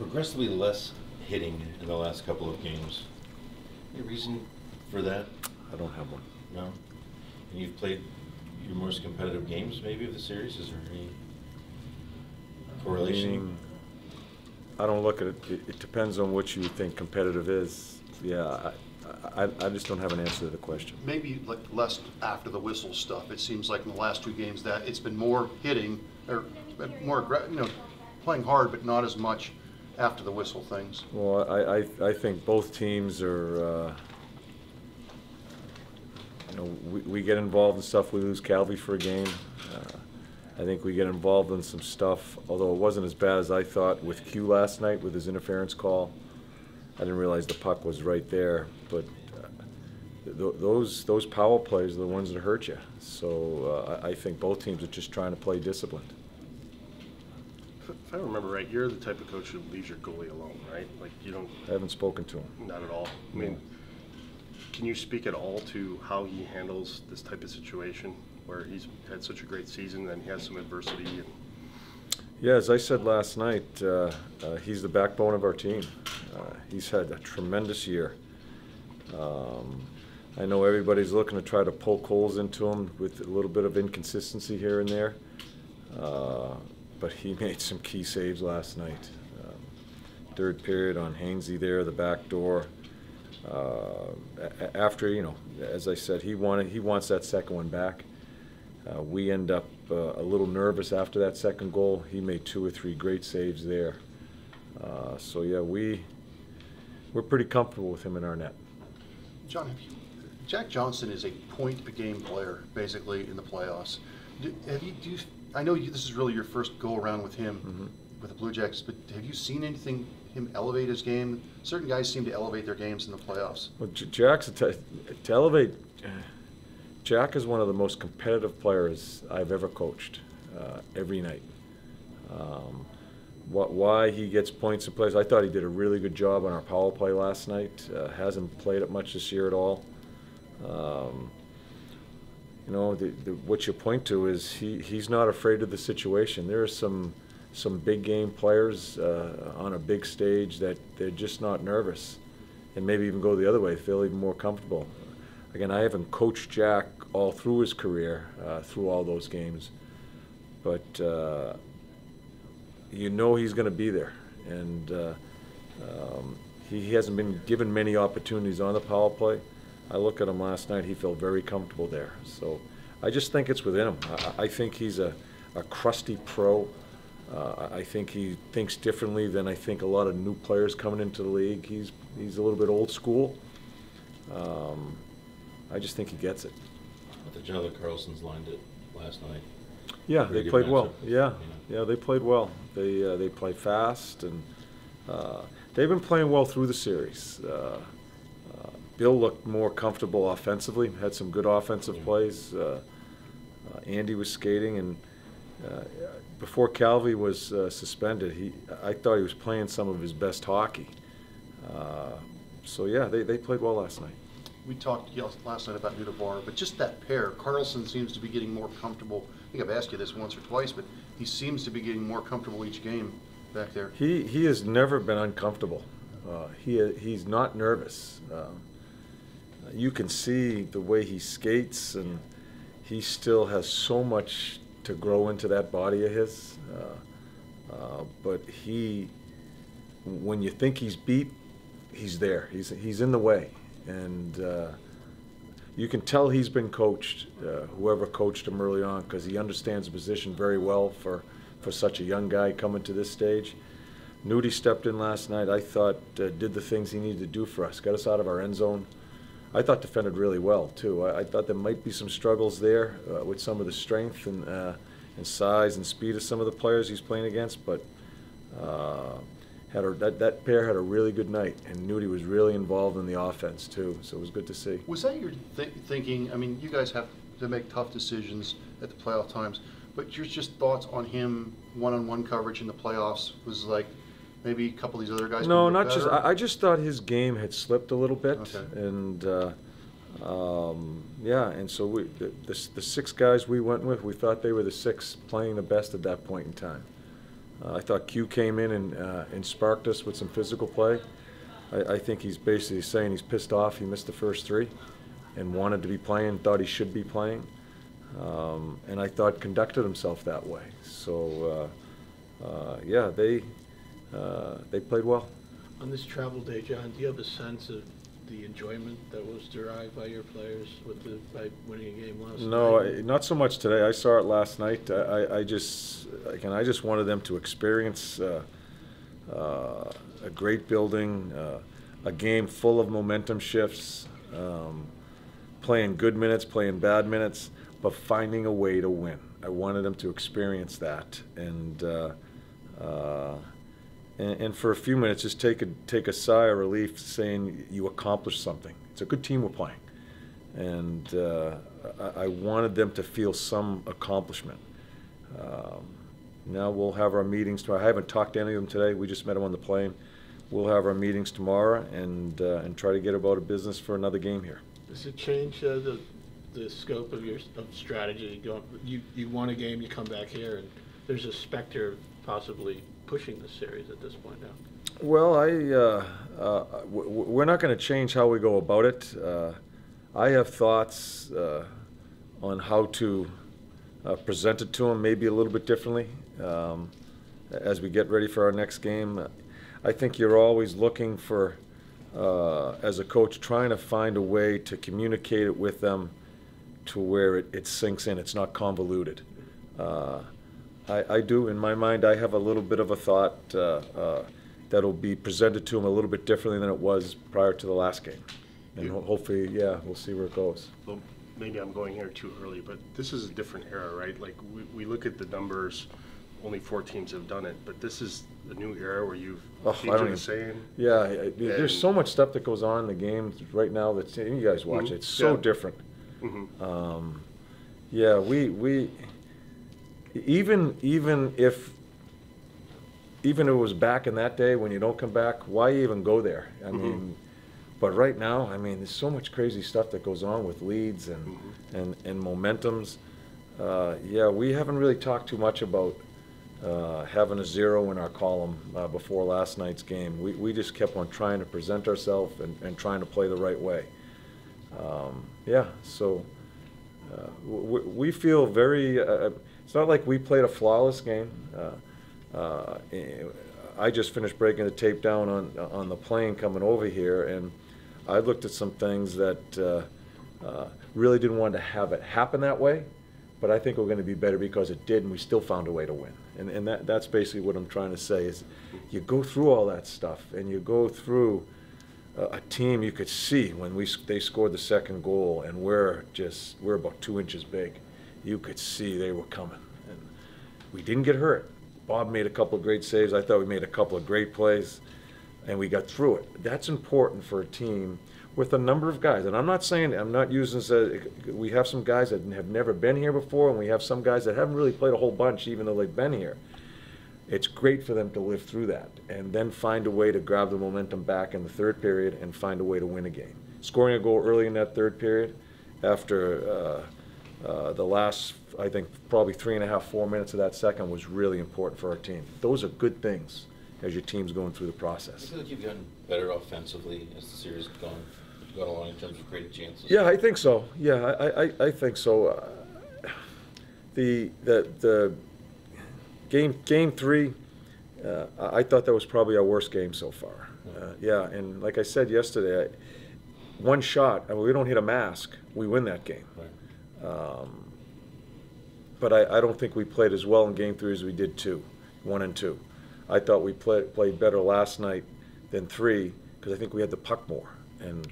progressively less hitting in the last couple of games. Any reason for that? I don't have one. No? And you've played your most competitive games, maybe, of the series? Is there any correlation? I don't look at it. It depends on what you think competitive is. Yeah, I just don't have an answer to the question. Maybe like less after the whistle stuff. It seems like in the last two games that it's been more hitting, or more playing hard, but not as much after the whistle things. Well, I think both teams are, we get involved in stuff. We lose Calvi for a game. I think we get involved in some stuff, although it wasn't as bad as I thought with Q last night with his interference call. I didn't realize the puck was right there, but those power plays are the ones that hurt you. So I think both teams are just trying to play disciplined. If I remember right, you're the type of coach who leaves your goalie alone, right? Like you don't. I haven't spoken to him. Not at all. I mean, can you speak at all to how he handles this type of situation where he's had such a great season and he has some adversity? And yeah, as I said last night, he's the backbone of our team. He's had a tremendous year. I know everybody's looking to try to poke holes into him with a little bit of inconsistency here and there, but he made some key saves last night. Third period on Hainsey there, the back door. After, as I said, he wants that second one back. We end up a little nervous after that second goal. He made 2 or 3 great saves there. So yeah, we're pretty comfortable with him in our net. John, Jack Johnson is a point-a-game player, basically, in the playoffs. I know this is really your first go-around with him, with the Blue Jackets, but have you seen anything, him elevate his game? Certain guys seem to elevate their games in the playoffs. Well, Jack's to elevate. Jack is one of the most competitive players I've ever coached, every night. Why he gets points in plays, I thought he did a really good job on our power play last night. Hasn't played it much this year at all. What you point to is he's not afraid of the situation. There are some big game players on a big stage that they're just not nervous, and maybe even go the other way, feel even more comfortable. Again, I haven't coached Jack all through his career, through all those games, but he's going to be there, and he hasn't been given many opportunities on the power play. I look at him last night, he felt very comfortable there. So I just think it's within him. I think he's a crusty pro. I think he thinks differently than I think a lot of new players coming into the league. He's a little bit old school. I just think he gets it. The Jonathan Carlson's lined it last night. Yeah, Very they played matchup. well. Yeah, they played well. They play fast, and they've been playing well through the series. Bill looked more comfortable offensively, had some good offensive plays. Andy was skating, and before Calvi was suspended, I thought he was playing some of his best hockey. So yeah, they played well last night. We talked last night about Nudebar, but just that pair, Carlson seems to be getting more comfortable. I think I've asked you this once or twice, but he seems to be getting more comfortable each game back there. He has never been uncomfortable. He's not nervous. You can see the way he skates, and he still has so much to grow into that body of his. But when you think he's beat, he's there. He's in the way. And you can tell he's been coached, whoever coached him early on, because he understands the position very well for such a young guy coming to this stage. Nudie stepped in last night, I thought, did the things he needed to do for us, got us out of our end zone. I thought defended really well, too. I thought there might be some struggles there with some of the strength and size and speed of some of the players he's playing against, but that pair had a really good night, and Nudie was really involved in the offense too, so it was good to see. Was that your thinking? I mean, you guys have to make tough decisions at the playoff times, but your just thoughts on him one-on-one coverage in the playoffs was like maybe a couple of these other guys? No, not just. I just thought his game had slipped a little bit, okay. And yeah, and so the 6 guys we went with, we thought they were the 6 playing the best at that point in time. I thought Q came in and sparked us with some physical play. I think he's basically saying he's pissed off he missed the first 3 and wanted to be playing, thought he should be playing. And I thought conducted himself that way. So, yeah, they played well. On this travel day, John, do you have a sense of the enjoyment that was derived by your players by winning a game last night? No, not so much today. I saw it last night. I just wanted them to experience a great building, a game full of momentum shifts, playing good minutes, playing bad minutes, but finding a way to win. I wanted them to experience that, and for a few minutes, just take a sigh of relief, saying you accomplished something. It's a good team we're playing, and I wanted them to feel some accomplishment. Now we'll have our meetings tomorrow. I haven't talked to any of them today. We just met them on the plane. We'll have our meetings tomorrow and try to get about a business for another game here. Does it change the scope of your strategy? You won a game, you come back here, and there's a specter of possibly pushing the series at this point now. Well, we're not going to change how we go about it. I have thoughts on how to present it to them, maybe a little bit differently as we get ready for our next game. I think you're always looking for, as a coach, trying to find a way to communicate it with them to where it sinks in. It's not convoluted. I do, in my mind, I have a little bit of a thought that'll be presented to them a little bit differently than it was prior to the last game. And hopefully, yeah, we'll see where it goes. Well, maybe I'm going here too early, but this is a different era, right? Like, we look at the numbers, only 4 teams have done it, but this is a new era where teams are the same. Yeah, there's so much stuff that goes on in the game right now that you guys watch. It's so different. Yeah, we even if it was back in that day when you don't come back, why even go there? I mean, but right now, I mean, there's so much crazy stuff that goes on with leads and momentums. Yeah, we haven't really talked too much about having a 0 in our column before last night's game. We just kept on trying to present ourselves and trying to play the right way. Yeah, so we feel very, it's not like we played a flawless game. I just finished breaking the tape down on the plane coming over here, and I looked at some things that really didn't want to have it happen that way, but I think we're going to be better because it did, and we still found a way to win. And that's basically what I'm trying to say is you go through all that stuff, and you go through a team you could see when they scored the second goal, and we're about 2 inches big. You could see they were coming, and we didn't get hurt. Bob made a couple of great saves. I thought we made a couple of great plays, and we got through it. That's important for a team with a number of guys. And I'm not saying, I'm not using this, we have some guys that have never been here before, and we have some guys that haven't really played a whole bunch even though they've been here. It's great for them to live through that and then find a way to grab the momentum back in the third period and find a way to win a game. Scoring a goal early in that third period after the last, I think, probably 3.5, 4 minutes of that second was really important for our team. Those are good things as your team's going through the process. I feel like you've gotten better offensively as the series has gone along in terms of creating chances. Yeah, I think so. Yeah, I think so. The game 3, I thought that was probably our worst game so far. Yeah, and like I said yesterday, one shot, I mean, we don't hit a mask, we win that game. Right. But I don't think we played as well in game 3 as we did 1 and 2. I thought we played better last night than 3 because I think we had the puck more. And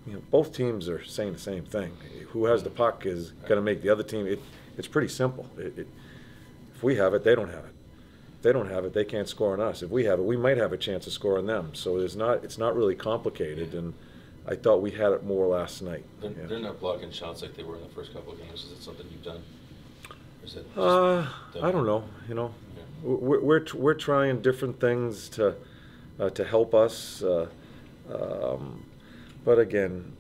you know, both teams are saying the same thing. Who has the puck is going to make the other team. It's pretty simple. If we have it, they don't have it. If they don't have it, they can't score on us. If we have it, we might have a chance to score on them. So it's not really complicated. And I thought we had it more last night. They're not blocking shots like they were in the first couple of games. Is it something you've done? Or is it I don't know. You know, we're trying different things to help us. But again,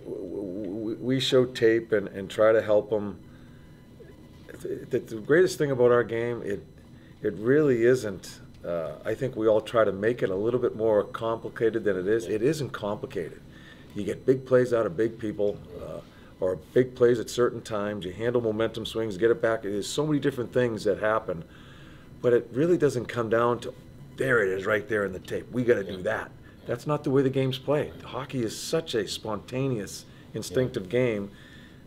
we show tape and try to help them. The greatest thing about our game, it really isn't. I think we all try to make it a little bit more complicated than it is. It isn't complicated. You get big plays out of big people, or big plays at certain times. You handle momentum swings, get it back. There's so many different things that happen, but it really doesn't come down to, there it is right there in the tape. We got to do that. That's not the way the game's played. Hockey is such a spontaneous, instinctive game.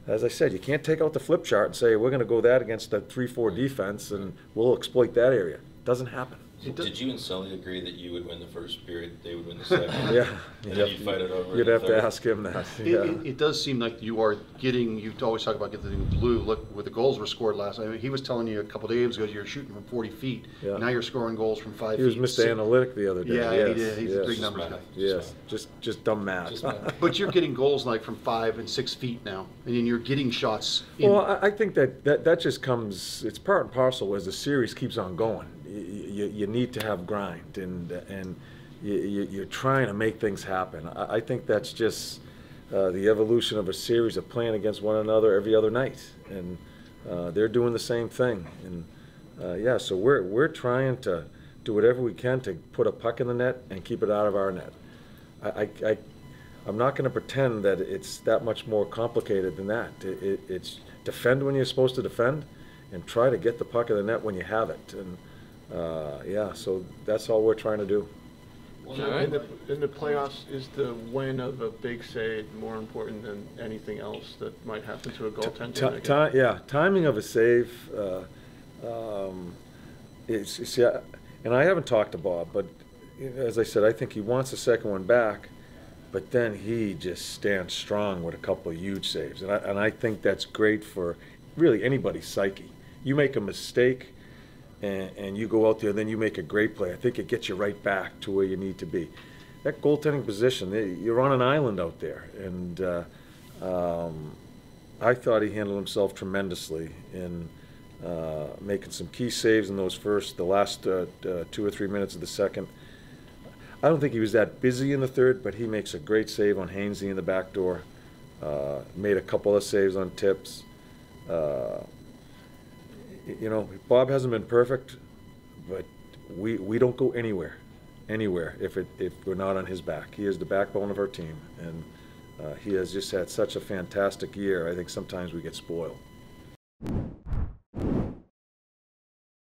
As I said, you can't take out the flip chart and say, we're going to go that against the 3-4 defense and we'll exploit that area. It doesn't happen. Did you and Sully agree that you would win the first period, they would win the second? Yeah. And then you'd fight it over? You'd have to ask him that. Yeah. It does seem like you are getting, you always talk about getting the blue. Look, where the goals were scored last night. I mean, he was telling you a couple of games ago you're shooting from 40 feet. Yeah. Now you're scoring goals from 5 feet. He was Mr. Analytic the other day. Yeah, yes. he did. He's a big Yes. numbers guy. Yes, just dumb math. Just math. But you're getting goals like from 5 and 6 feet now, and then you're getting shots. Well, I think that just comes, it's part and parcel as the series keeps on going. You need to have grind, and you're trying to make things happen. I think that's just the evolution of a series of playing against one another every other night, and they're doing the same thing. And yeah, so we're trying to do whatever we can to put a puck in the net and keep it out of our net. I'm not going to pretend that it's that much more complicated than that. It's defend when you're supposed to defend, and try to get the puck in the net when you have it. And yeah, so that's all we're trying to do. So in the playoffs, is the win of a big save more important than anything else that might happen to a goaltender? Yeah, timing of a save. And I haven't talked to Bob, but as I said, I think he wants the second one back, but then he just stands strong with a couple of huge saves, and I think that's great for really anybody's psyche. You make a mistake, and you go out there, then you make a great play. I think it gets you right back to where you need to be. That goaltending position, you're on an island out there, and I thought he handled himself tremendously in making some key saves in the last 2 or 3 minutes of the second. I don't think he was that busy in the third, but he makes a great save on Hainsey in the back door. Made a couple of saves on tips. You know, Bob hasn't been perfect, but we don't go anywhere if we're not on his back. He is the backbone of our team, and he has just had such a fantastic year. I think sometimes we get spoiled.